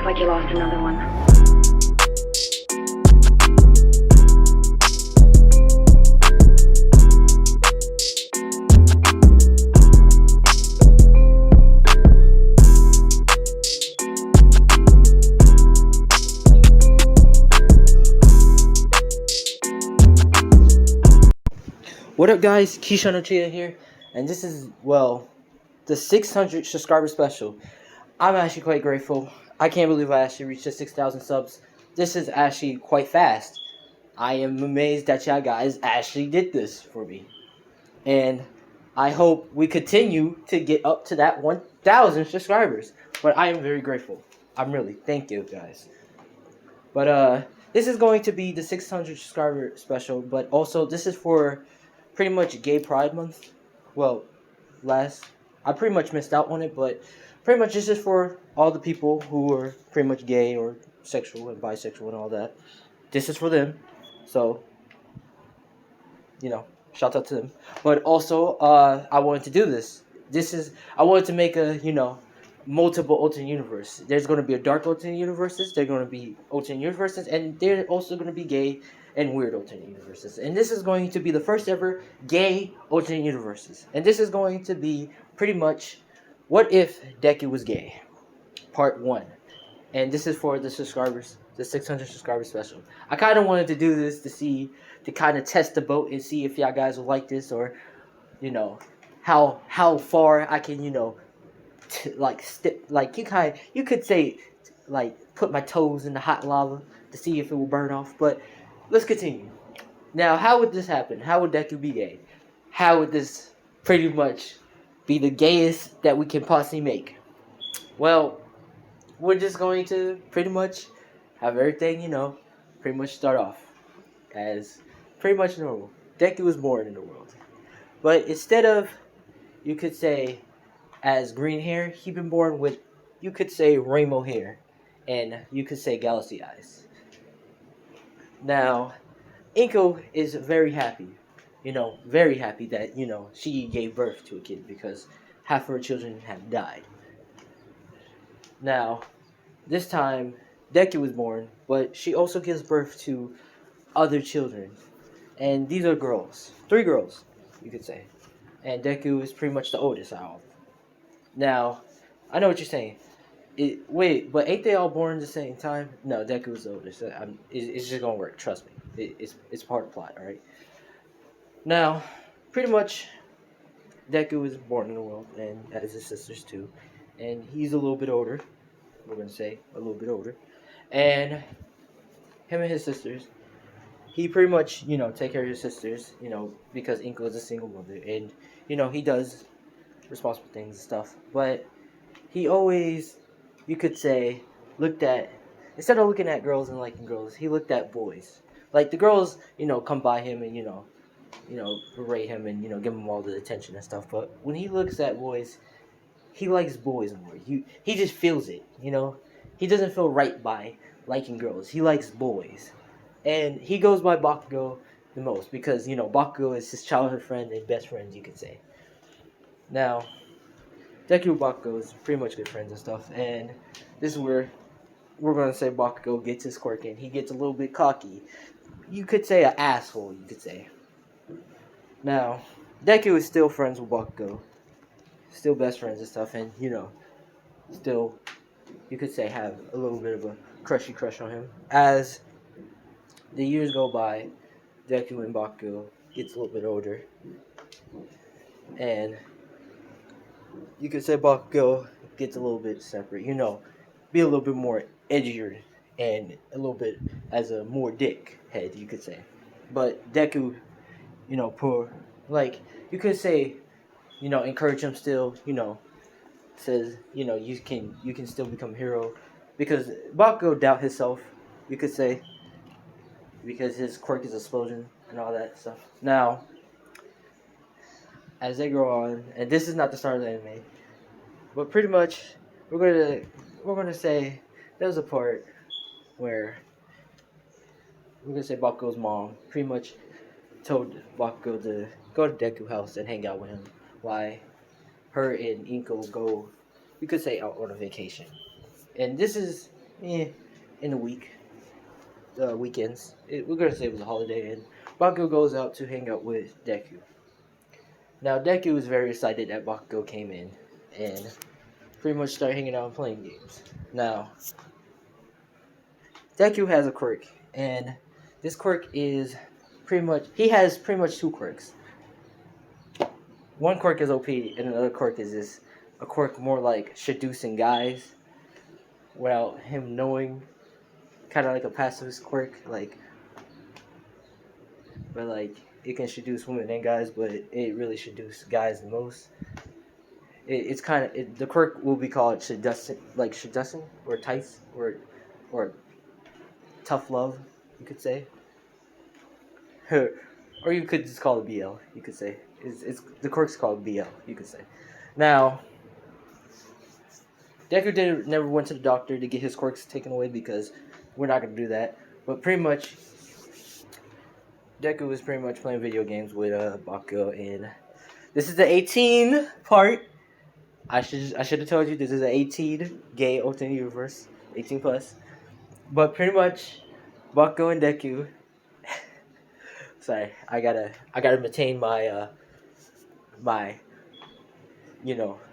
like you lost another one. What up, guys? Keyshawn Ochia here, and this is, well, the 600 subscriber special. I'm actually quite grateful. I can't believe I actually reached the 6,000 subs. This is actually quite fast. I am amazed that y'all guys actually did this for me. And I hope we continue to get up to that 1,000 subscribers. But I am very grateful. Thank you, guys. But this is going to be the 600 subscriber special, but also this is for pretty much Gay Pride Month. Well, I pretty much missed out on it, but pretty much this is for all the people who are pretty much gay or sexual and bisexual and all that. This is for them. So, shout out to them. But also, I wanted to do this. I wanted to make a, multiple alternate universe. There's going to be a dark alternate universes. There's going to be alternate universes, and there's also going to be gay and weird alternate universes. And this is going to be the first ever gay alternate universes. And this is going to be pretty much what if Deku was gay, part 1. And this is for the subscribers, the 600 subscriber special. I kind of wanted to do this to kind of test the boat and see if y'all guys will like this, or how far I can you could say, put my toes in the hot lava to see if it will burn off. But let's continue. Now, how would this happen? How would Deku be gay? How would this pretty much be the gayest that we can possibly make? Well, we're just going to pretty much have everything, pretty much start off as pretty much normal. Deku was born in the world. But instead of, you could say, as green hair, he been born with, you could say, rainbow hair, and you could say galaxy eyes. Now, Inko is very happy, that, she gave birth to a kid because half her children have died. Now, this time, Deku was born, but she also gives birth to other children, and these are girls, 3 girls, you could say, and Deku is pretty much the oldest out of all. Now, I know what you're saying. Wait, but ain't they all born at the same time? No, Deku was the oldest. It's just gonna work. Trust me. It's part of the plot. All right. Now, pretty much, Deku was born in the world, and has his sisters too, and he's a little bit older. We're gonna say a little bit older, and him and his sisters. He pretty much, take care of his sisters, because Inko is a single mother, and he does responsible things and stuff, but he always, you could say, instead of looking at girls and liking girls, he looked at boys. Like, the girls, come by him and, berate him and, give him all the attention and stuff, but when he looks at boys, he likes boys more. He just feels it, he doesn't feel right by liking girls. He likes boys, and he goes by Bakugo the most, because, Bakugo is his childhood friend and best friend, you could say. Now, Deku and Bakugo is pretty much good friends and stuff, and this is where we're going to say Bakugo gets his quirk in. He gets a little bit cocky. You could say an asshole, you could say. Now, Deku is still friends with Bakugo. Still best friends and stuff, and, still, you could say, have a little bit of a crush on him. As the years go by, Deku and Bakugo gets a little bit older, and you could say Bakugo gets a little bit separate, be a little bit more edgier and a little bit as a more dick head, you could say. But Deku, you could say, encourage him still, says, you can still become a hero, because Bakugo doubt himself, you could say, because his quirk is explosion and all that stuff. Now, as they grow on, and this is not the start of the anime, but pretty much we're gonna say there's a part where we're gonna say Bakugo's mom pretty much told Bakugo to go to Deku's house and hang out with him, while her and Inko go, you could say, out on a vacation. And this is in the weekends. We're gonna say it was a holiday, and Bakugo goes out to hang out with Deku. Now Deku is very excited that Bakugo came in, and pretty much start hanging out and playing games. Now Deku has a quirk, and this quirk is he has pretty much two quirks. One quirk is OP, and another quirk is a quirk more like seducing guys without him knowing, kind of like a pacifist quirk, but like it can seduce women and guys, but it really seduce guys the most. It's kind of the quirk will be called seducing or tice or tough love, you could say, or you could just call it BL. You could say it's the quirk's called BL. You could say. Now, Deku never went to the doctor to get his quirks taken away because we're not gonna do that. But pretty much, Deku was pretty much playing video games with Bakugo, and this is the 18 part. I should have told you this is an 18 gay alternate universe, 18 plus. But pretty much, Bakugo and Deku. Sorry, I gotta maintain my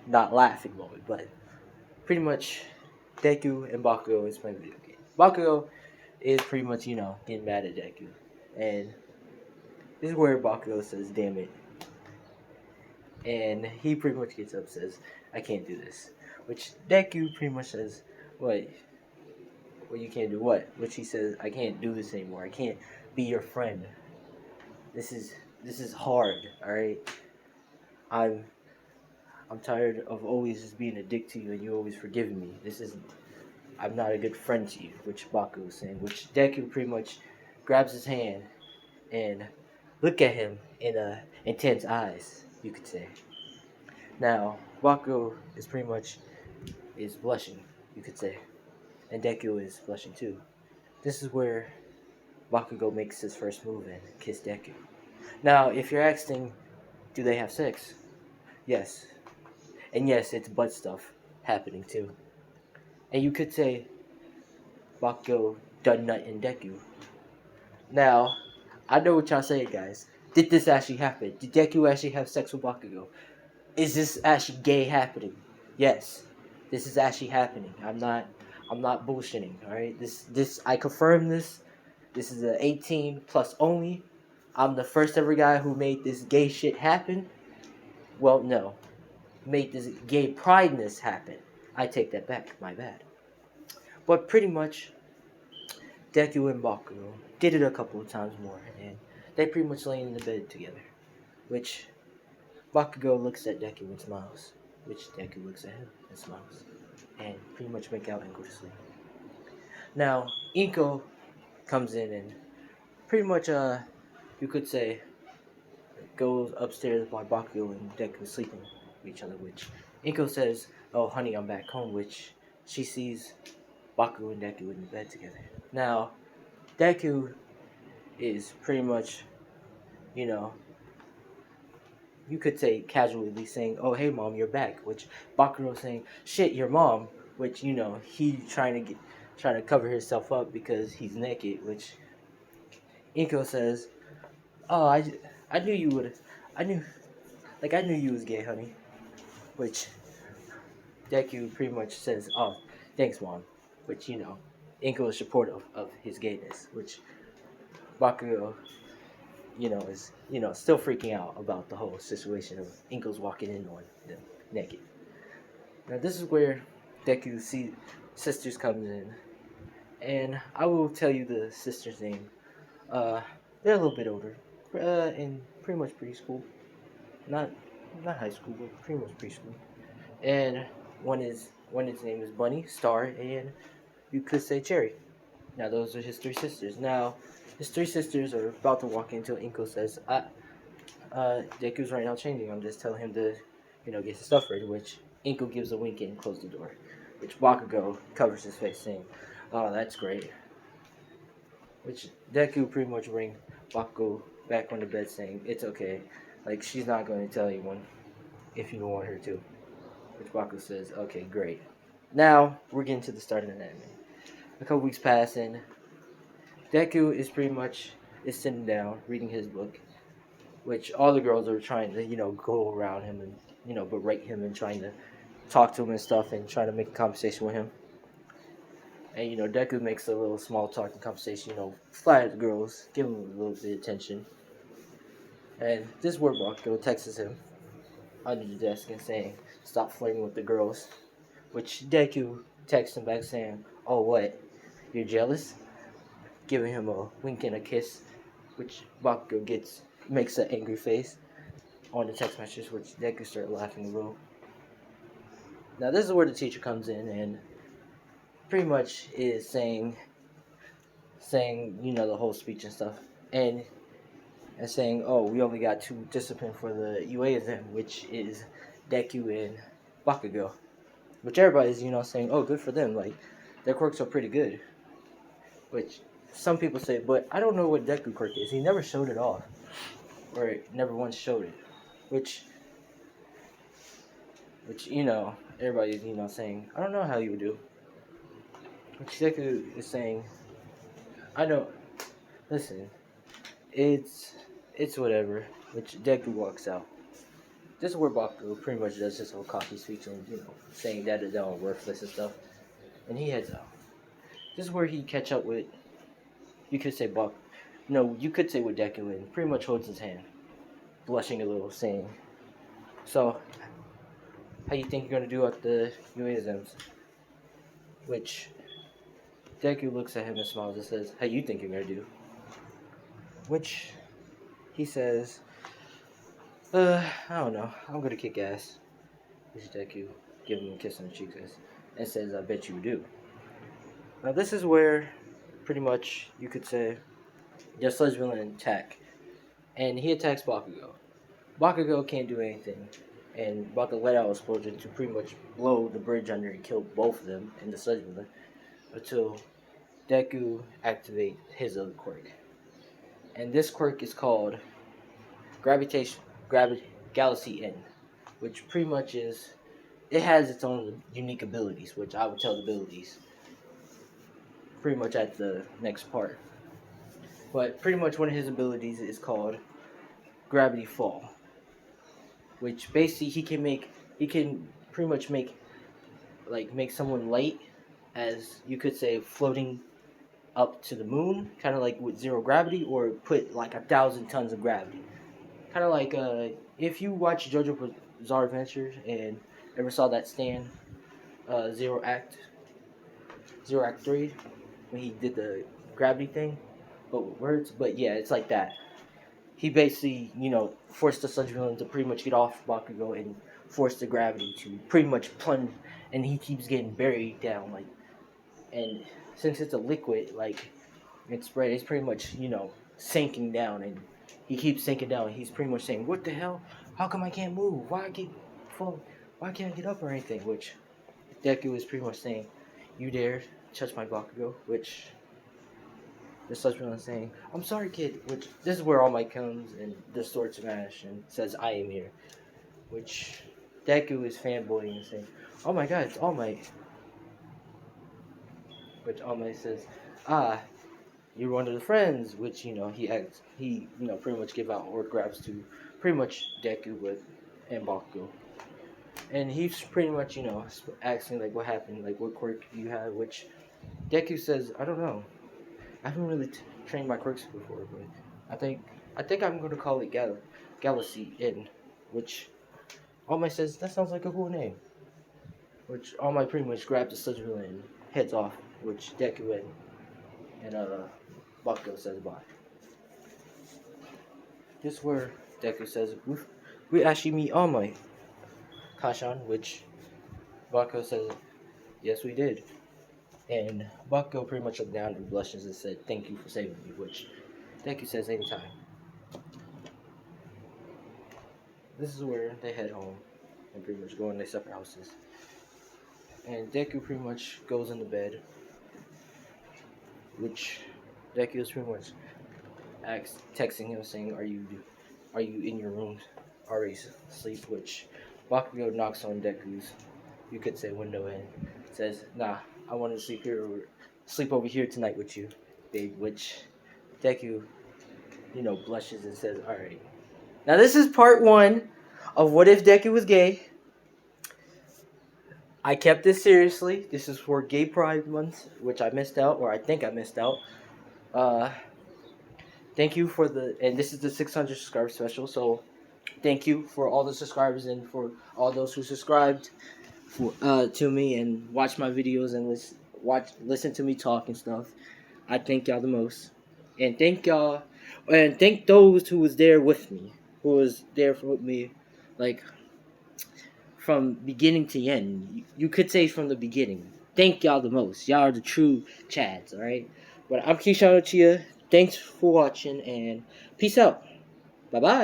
not laughing moment, but pretty much Deku and Bakugo is playing video games. Bakugo is pretty much getting mad at Deku, and this is where Bakugo says, "Damn it," and he pretty much gets up, says, "I can't do this," which Deku pretty much says, "What? Well, you can't do what?" Which he says, "I can't do this anymore. I can't be your friend. This is hard. All right. I'm I'm tired of always just being a dick to you and you always forgiving me. I'm not a good friend to you," which Baku was saying, which Deku pretty much grabs his hand and look at him in intense eyes, you could say. Now, Baku is pretty much is blushing, you could say. And Deku is blushing too. This is where Bakugo makes his first move and kiss Deku. Now, if you're asking, do they have sex? Yes. And yes, it's butt stuff happening too. And you could say Bakugo done nut in Deku. Now, I know what y'all saying, guys. Did this actually happen? Did Deku actually have sex with Bakugo? Is this actually gay happening? Yes. This is actually happening. I'm not bullshitting, alright? This I confirm this. This is a 18 plus only. I'm the first ever guy who made this gay shit happen. Well, no. Made this gay prideness happen. I take that back. My bad. But pretty much, Deku and Bakugo did it a couple of times more, and they pretty much lay in the bed together. Which Bakugo looks at Deku and smiles. Which Deku looks at him and smiles. And pretty much make out and go to sleep. Now, Inko comes in and pretty much, you could say, goes upstairs while Bakugo and Deku sleeping with each other, which Inko says, "Oh, honey, I'm back home," which she sees Bakugo and Deku in the bed together. Now, Deku is pretty much, you know, you could say casually saying, "Oh, hey, mom, you're back," which Bakugo saying, "Shit, your mom," which, he trying to cover himself up because he's naked, which Inko says, "Oh, I knew you would, I knew, I knew you was gay, honey," which Deku pretty much says, "Oh, thanks, mom," which, Inko is supportive of his gayness, which Bakugo, is, still freaking out about the whole situation of Inko's walking in on them naked. Now, this is where Deku's sisters comes in, and I will tell you the sister's name. They're a little bit older, in pretty much preschool, not high school, but pretty much preschool. And one his name is Bunny, Star, and you could say Cherry. Now those are his three sisters. Now his three sisters are about to walk in until Inko says, Deku's right now changing. I'm just telling him to, get his stuff ready," which Inko gives a wink and closes the door. Which Bakugo covers his face saying, "Oh, that's great." Which Deku pretty much bring Bakugo back on the bed saying, "It's okay. Like, she's not going to tell anyone if you don't want her to." Which Bakugo says, "Okay, great." Now, we're getting to the start of the anime. A couple weeks pass, and Deku is sitting down reading his book, which all the girls are trying to go around him and berate him and trying to talk to him and stuff and trying to make a conversation with him. And Deku makes a little small talking conversation, fly at the girls, give him a little bit of attention. And this word Bakugo texts him under the desk and saying, "Stop flirting with the girls." Which Deku texts him back saying, "Oh, what? You're jealous?" Giving him a wink and a kiss, which Bakugo makes an angry face on the text message, which Deku started laughing a little. Now this is where the teacher comes in and pretty much is saying the whole speech and stuff, and saying, "Oh, we only got 2 discipline for the UA exam, which is Deku and Bakugo," which everybody's saying, "Oh, good for them, like their quirks are pretty good," which some people say, but I don't know what Deku quirk is. He never showed it off, or never once showed it, which everybody's saying, "I don't know how you would do," which Deku is saying, "I don't listen. It's whatever." Which Deku walks out. This is where Bakugo pretty much does his whole cocky speech and saying that they're all worthless and stuff, and he heads out. This is where he catch up with, you could say with Deku, and pretty much holds his hand, blushing a little, saying, "So, how you think you're gonna do at the UA exams?" Which Deku looks at him and smiles and says, "How you think you're gonna do?" Which he says, I don't know. I'm gonna kick ass." Which Deku gives him a kiss on the cheek and says, "I bet you do." Now this is where pretty much you could say the sludge villain attack, and he attacks Bakugo. Bakugo can't do anything, and Bakugo let out an explosion to pretty much blow the bridge under and kill both of them and the sludge villain until Deku activates his other quirk. And this quirk is called Galaxy N, which pretty much it has its own unique abilities, which I would tell the abilities pretty much at the next part. But pretty much one of his abilities is called Gravity Fall, which basically he can pretty much make someone light, as you could say, floating up to the moon, kind of like with 0 gravity, or put like 1,000 tons of gravity. Kind of like if you watch JoJo Bizarre Adventure and ever saw that stand Zero Act 3 when he did the gravity thing, but with words. But yeah, it's like that. He basically forced the Sludge Villain to pretty much get off Bakugo and force the gravity to pretty much plunge, and he keeps getting buried down and since it's a liquid, it's pretty much sinking down, and he keeps sinking down. He's pretty much saying, "What the hell? How come I can't move? Why can't I get up or anything?" Which Deku is pretty much saying, "You dare touch my Bakugo?" Which the Sludge Villain is saying, "I'm sorry, kid." Which this is where All Might comes and the sword smash and says, "I am here." Which Deku is fanboying and saying, "Oh my God, it's All Might." Which All Might says, "Ah, you're one of the friends," which he pretty much give out orc grabs to pretty much Deku and Bakugo, and he's pretty much asking what happened, what quirk do you have, which Deku says, "I don't know, I haven't really trained my quirks before, but I think I'm gonna call it Galaxy Inn," which All Might says, "That sounds like a cool name," which All Might pretty much grabs the Sludge Villain and heads off, which Deku and Bakugo says bye. This is where Deku says, we actually meet All Might, Kashan," which Bakugo says, "Yes, we did." And Bakugo pretty much looked down and blushes and said, "Thank you for saving me," which Deku says, "Anytime." This is where they head home and pretty much go in their separate houses. And Deku pretty much goes into bed, which Deku is pretty much texting him saying, Are you in your room already asleep?" Which Bakugo knocks on Deku's, you could say, window and says, "Nah, I want to sleep here sleep over here tonight with you, babe. Which Deku, blushes and says, "Alright." Now this is part one of What If Deku Was Gay. I kept this seriously. This is for Gay Pride Month, which I missed out, or I think I missed out. Uh, Thank you for and this is the 600 subscriber special. So thank you for all the subscribers and for all those who subscribed to me and watch my videos and listen to me talk and stuff. I thank y'all the most, and thank those who was there with me, who was there with me, like from beginning to end. You could say from the beginning. Thank y'all the most. Y'all are the true Chads, alright? But I'm Keyshawn Ochia. Thanks for watching and peace out. Bye bye.